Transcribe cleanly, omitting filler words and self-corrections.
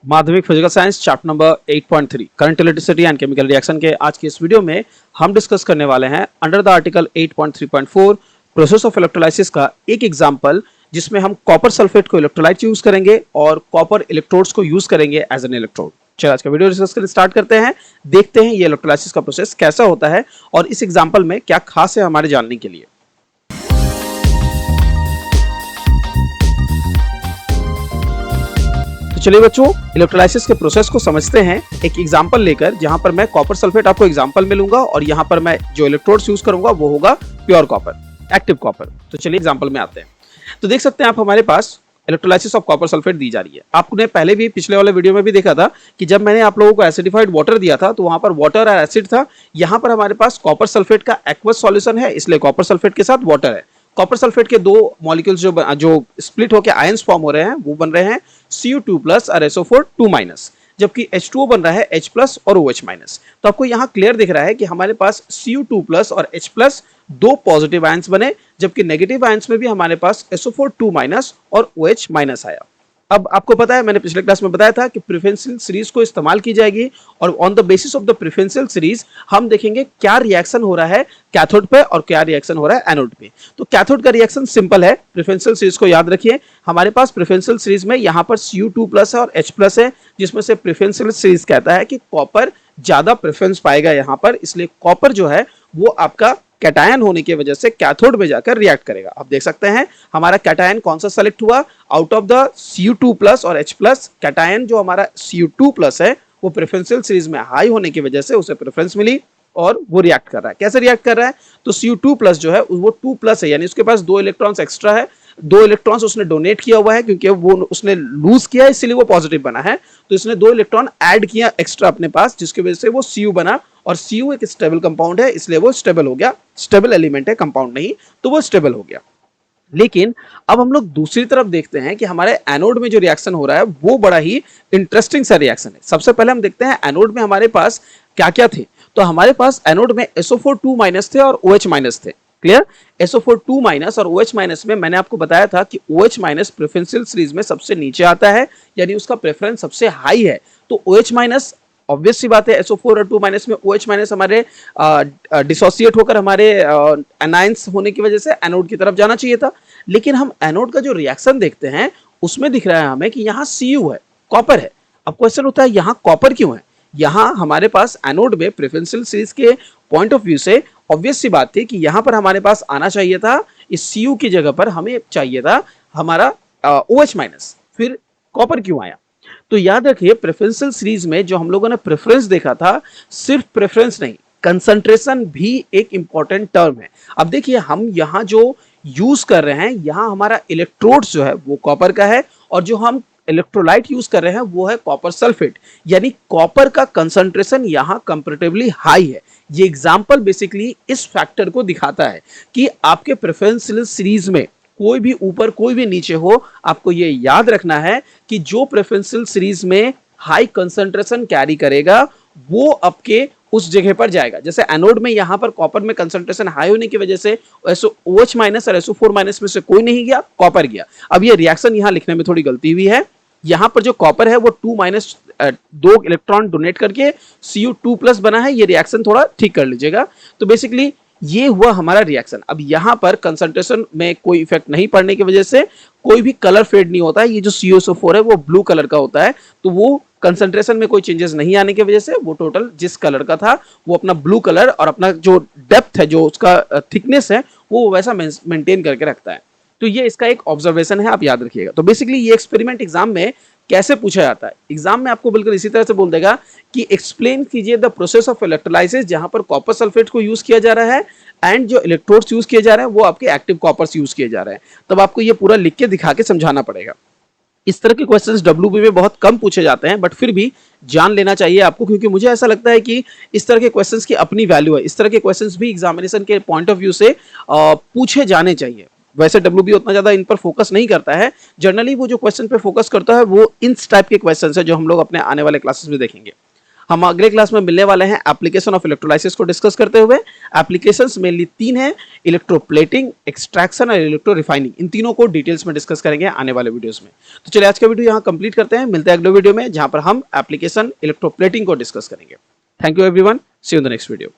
माध्यमिक physical science chapter number 8.3 current electricity and chemical reaction के आज की इस वीडियो में हम डिस्कस करने वाले हैं under the article 8.3.4 process of electrolysis का एक एग्जांपल, जिसमें हम कॉपर सल्फेट को इलेक्ट्रोलाइट यूज करेंगे और कॉपर इलेक्ट्रोड्स को यूज करेंगे एज एन इलेक्ट्रोड। चलिए आज का वीडियो डिस्कस करके स्टार्ट करते हैं। देखते हैं ये इलेक्ट्रोलाइसिस का प्रोसेस कैसा होता है और इस एग्जाम्पल में क्या खास है हमारे जानने के लिए। तो चलिए बच्चों, इलेक्ट्रोलाइसिस के प्रोसेस को समझते हैं एक एग्जांपल लेकर, जहां पर मैं कॉपर सल्फेट आपको एग्जांपल में लूंगा और यहां पर मैं जो इलेक्ट्रोड्स यूज करूंगा वो होगा प्योर कॉपर, एक्टिव कॉपर। तो चलिए एग्जांपल में आते हैं। तो देख सकते हैं आप, हमारे पास इलेक्ट्रोलाइसिस ऑफ कॉपर सल्फेट दी जा रही है। आपने पहले भी पिछले वाले वीडियो में भी देखा था कि जब मैंने आप लोगों को एसिडिफाइड वाटर दिया था तो वहां पर वाटर और एसिड था। यहां पर हमारे पास कॉपर सल्फेट का एक्वस सॉल्यूशन है, इसलिए कॉपर सल्फेट के साथ वाटर है। कॉपर सल्फेट के दो मॉलिक्यूल्स जो स्प्लिट होकर आयंस फॉर्म हो रहे हैं वो बन रहे हैं Cu2+ और SO4 2-, जबकि H2O बन रहा है H+ और OH-। तो आपको यहाँ क्लियर दिख रहा है कि हमारे पास Cu2+ और H+ दो पॉजिटिव आयंस बने, जबकि नेगेटिव आयंस में भी हमारे पास SO4 2- और OH- आया। अब आपको पता है, मैंने पिछले क्लास में बताया था कि प्रेफरेंशियल सीरीज को इस्तेमाल की जाएगी और on the basis of the preferential series हम देखेंगे क्या रिएक्शन हो रहा है कैथोड पे और क्या रिएक्शन हो रहा है एनोड पे। तो कैथोड का रिएक्शन सिंपल है, प्रेफरेंशियल सीरीज को याद रखिए। हमारे पास प्रेफरेंशियल सीरीज में यहाँ पर Cu2+ है और H+ है, जिसमें से प्रेफरेंशियल सीरीज कहता है कि कॉपर ज्यादा प्रेफरेंस पाएगा यहाँ पर, इसलिए कॉपर जो है वो आपका कैटायन होने की वजह से कैथोड में जाकर रिएक्ट करेगा। आप देख सकते हैं हमारा कैटायन कौन सा सेलेक्ट हुआ आउट ऑफ द Cu2+ और H+। कैटायन जो हमारा Cu2+ है वो प्रेफरेंशियल सीरीज में हाई होने की वजह से उसे प्रेफरेंस मिली और वो रिएक्ट कर रहा है। कैसे रिएक्ट कर रहा है? तो Cu2+ जो है वो 2+ है, यानी उसके पास 2 इलेक्ट्रॉन्स एक्स्ट्रा है। 2 इलेक्ट्रॉन्स उसने डोनेट किया हुआ है क्योंकि वो उसने लूज किया, इसलिए वो पॉजिटिव बना है। तो इसने 2 इलेक्ट्रॉन ऐड किया एक्स्ट्रा अपने पास, जिसकी वजह से वो Cu बना, और Cu एक स्टेबल कंपाउंड है, इसलिए वो स्टेबल हो गया। स्टेबल एलिमेंट है, कंपाउंड नहीं, तो वो स्टेबल हो गया। लेकिन अब हम लोग दूसरी तरफ देखते हैं कि हमारे एनोड में जो रिएक्शन हो रहा है वो बड़ा ही इंटरेस्टिंग सा रिएक्शन है। सबसे पहले हम देखते हैं एनोड में हमारे पास क्या क्या थे। तो हमारे पास एनोड में SO4 2- थे और OH- थे। क्लियर? SO4 2- और OH- में मैंने आपको बताया था कि OH- प्रेफरेंशियल सीरीज में सबसे नीचे आता है, यानी उसका प्रेफरेंस सबसे हाई है। तो OH- ऑब्वियस सी बात है, SO4 और 2- में OH- हमारे डिसोसिएट होकर हमारे एनायंस होने की वजह से एनोड की तरफ जाना चाहिए था। लेकिन हम एनोड का जो रिएक्शन देखते हैं उसमें दिख रहा है हमें कि यहाँ Cu है, कॉपर है। अब क्वेश्चन उठता है यहाँ कॉपर क्यों है? यहाँ हमारे पास एनोड में प्रेफरेंशियल सीरीज के पॉइंट ऑफ व्यू से ऑब्वियस सी बात थी कि यहाँ पर हमारे पास आना चाहिए था, इस Cu की जगह पर हमें चाहिए था हमारा OH-। फिर कॉपर क्यों आया? तो याद रखिए, प्रेफरेंशियल सीरीज में जो हम लोगों ने प्रेफरेंस देखा था, सिर्फ प्रेफरेंस नहीं, कंसंट्रेशन भी एक इंपॉर्टेंट टर्म है। अब देखिए, हम यहाँ जो यूज कर रहे हैं, यहाँ हमारा इलेक्ट्रोड्स जो है वो कॉपर का है, और जो हम इलेक्ट्रोलाइट यूज कर रहे हैं वो है कॉपर सल्फेट, यानी कॉपर का कंसंट्रेशन यहाँ कंपैरेटिवली हाई है। ये एग्जांपल बेसिकली इस फैक्टर को दिखाता है कि आपके प्रेफरेंशियल सीरीज में कोई भी ऊपर कोई भी नीचे हो, आपको ये याद रखना है कि जो प्रेफरेंशियल सीरीज में हाई कंसंट्रेशन कैरी करेगा वो आपके उस जगह पर जाएगा। जैसे एनोड में यहाँ पर कॉपर में कंसंट्रेशन हाई होने की वजह से OH- और SO4- में से कोई नहीं गया, कॉपर गया। अब ये रिएक्शन यहाँ लिखने में थोड़ी गलती हुई है। यहाँ पर जो कॉपर है वो 2 इलेक्ट्रॉन डोनेट करके Cu2+ बना है। ये रिएक्शन थोड़ा ठीक कर लीजिएगा। तो बेसिकली ये हुआ हमारा रिएक्शन। अब यहाँ पर कंसंट्रेशन में कोई इफेक्ट नहीं पड़ने की वजह से कोई भी कलर फेड नहीं होता है। ये जो CuSO4 है वो ब्लू कलर का होता है, तो वो कंसंट्रेशन में कोई चेंजेस नहीं आने की वजह से वो टोटल जिस कलर का था वो अपना ब्लू कलर और अपना जो डेप्थ है, जो उसका थिकनेस है, वो वैसा मेंटेन करके रखता है। तो ये इसका एक ऑब्जर्वेशन है, आप याद रखिएगा। तो बेसिकली ये एक्सपेरिमेंट एग्जाम में कैसे पूछा जाता है, एग्जाम में आपको बिल्कुल इसी तरह से बोल देगा कि एक्सप्लेन कीजिए द प्रोसेस ऑफ इलेक्ट्रोलाइसिस, जहां पर कॉपर सल्फेट को यूज किया जा रहा है एंड जो इलेक्ट्रोड्स यूज किए जा रहे हैं वो आपके एक्टिव कॉपर्स यूज किए जा रहे हैं। तब आपको ये पूरा लिख के दिखा के समझाना पड़ेगा। इस तरह के क्वेश्चंस WB में बहुत कम पूछे जाते हैं, बट फिर भी जान लेना चाहिए आपको, क्योंकि मुझे ऐसा लगता है कि इस तरह के क्वेश्चंस की अपनी वैल्यू है। इस तरह के क्वेश्चंस भी एग्जामिनेशन के पॉइंट ऑफ व्यू से पूछे जाने चाहिए। वैसे WB उतना ज्यादा इन पर फोकस नहीं करता है। जनरली वो जो क्वेश्चन पे फोकस करता है वो इन टाइप के क्वेश्चन है जो हम लोग अपने आने वाले क्लासेस में देखेंगे। हम अगले क्लास में मिलने वाले हैं एप्लीकेशन ऑफ इलेक्ट्रोलाइसिस को डिस्कस करते हुए। एप्लीकेशंस मेनली 3 हैं, इलेक्ट्रोप्लेटिंग, एक्सट्रैक्शन और इलेक्ट्रो रिफाइनिंग। इन तीनों को डिटेल्स में डिस्कस करेंगे आने वाले वीडियोस में। तो चलिए आज का वीडियो यहाँ कंप्लीट करते हैं, मिलते हैं अगले वीडियो में जहां पर हम एप्लीकेशन इलेक्ट्रोप्लेटिंग को डिस्कस करेंगे। Thank you everyone, see you in the next video.